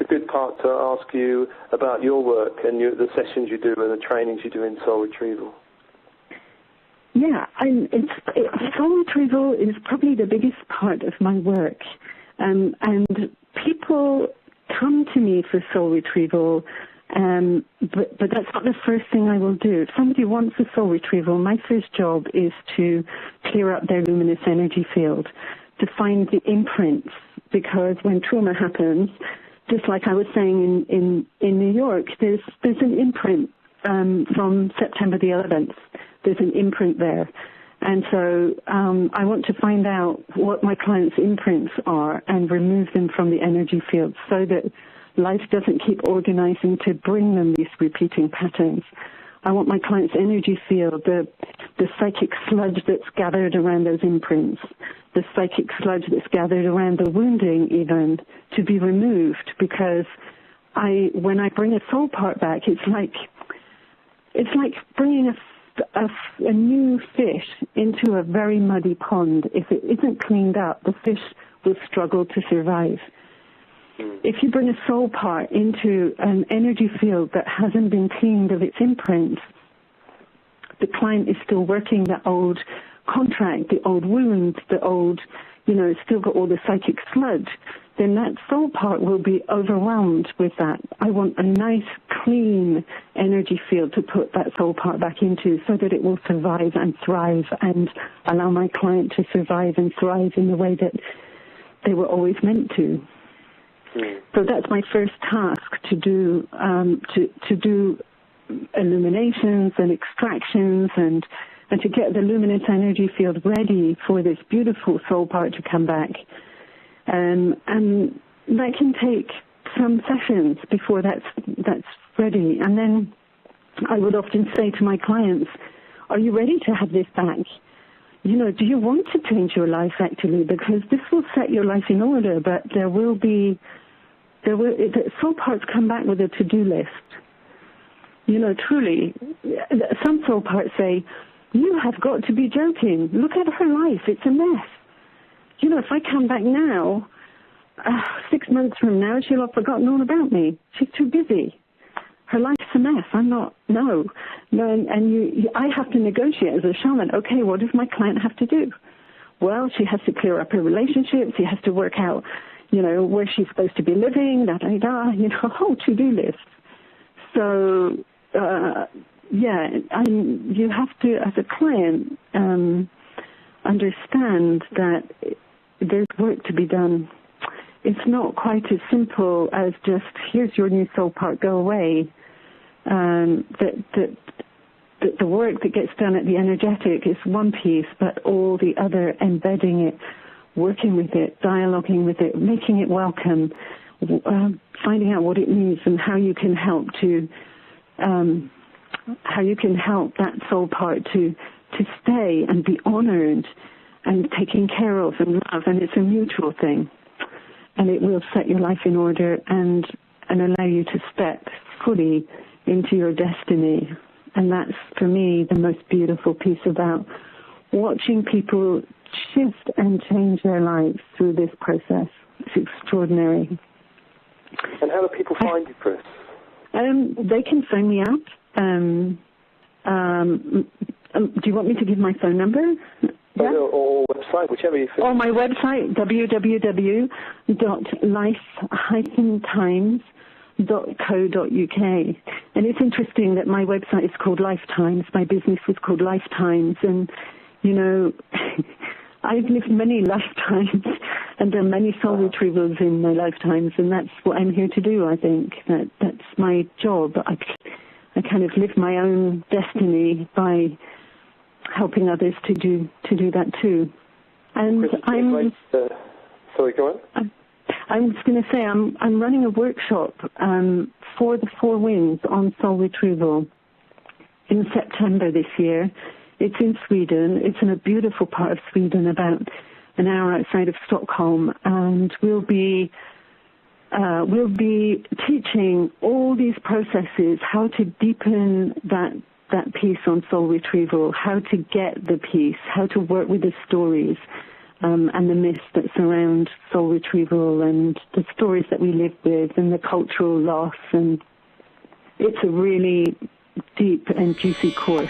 a good part to ask you about your work and the sessions you do and the trainings you do in soul retrieval. Yeah, soul retrieval is probably the biggest part of my work. And people come to me for soul retrieval, but that's not the first thing I will do. If somebody wants a soul retrieval, my first job is to clear up their luminous energy field, to find the imprints, because when trauma happens, just like I was saying in New York, there's an imprint from September the 11th. There's an imprint there. And so I want to find out what my clients' imprints are and remove them from the energy field so that life doesn't keep organizing to bring them these repeating patterns. I want my client's energy field, the psychic sludge that's gathered around those imprints, the psychic sludge that's gathered around the wounding even, to be removed, because when I bring a soul part back, it's like bringing a new fish into a very muddy pond. If it isn't cleaned up, the fish will struggle to survive. If you bring a soul part into an energy field that hasn't been cleaned of its imprints, the client is still working the old contract, the old wounds, the old, still got all the psychic sludge, then that soul part will be overwhelmed with that. I want a nice, clean energy field to put that soul part back into so that it will survive and thrive and allow my client to survive and thrive in the way that they were always meant to. So that's my first task, to do illuminations and extractions and to get the luminous energy field ready for this beautiful soul part to come back. And that can take some sessions before that's ready. And then I would often say to my clients, are you ready to have this back? Do you want to change your life actually? Because this will set your life in order, but the soul parts come back with a to-do list. Truly, some soul parts say, you have got to be joking. Look at her life. It's a mess. If I come back now, 6 months from now, she'll have forgotten all about me. She's too busy. Her life's a mess. I'm not, no. I have to negotiate as a shaman. Okay, what does my client have to do? Well, she has to clear up her relationships. She has to work out, where she's supposed to be living, a whole to-do list. So, you have to, as a client, understand that there's work to be done. It's not quite as simple as just, here's your new soul part, go away. The work that gets done at the energetic is one piece, but all the other, embedding it, working with it, dialoguing with it, making it welcome, finding out what it needs and how you can help that soul part to stay and be honored and taken care of and loved. And it's a mutual thing. And it will set your life in order and allow you to step fully into your destiny. And that's, for me, the most beautiful piece about watching people shift and change their lives through this process. It's extraordinary. And how do people find you, Chris? They can phone me up. Do you want me to give my phone number? Yeah? Or website, whichever you feel. Or my website, www.lifetimes.co.uk. And it's interesting that my website is called Lifetimes. My business was called Lifetimes. And, I've lived many lifetimes and done many soul retrievals in my lifetimes. And that's what I'm here to do, I think. That's my job. I kind of live my own destiny by helping others to do that too. And sorry, go on. I'm just going to say I'm running a workshop for the Four Winds on soul retrieval in September this year. It's in Sweden. It's in a beautiful part of Sweden, about an hour outside of Stockholm, and we'll be teaching all these processes, how to deepen that piece on soul retrieval, how to get the piece, how to work with the stories, and the myths that surround soul retrieval and the stories that we live with and the cultural loss. And it's a really deep and juicy course.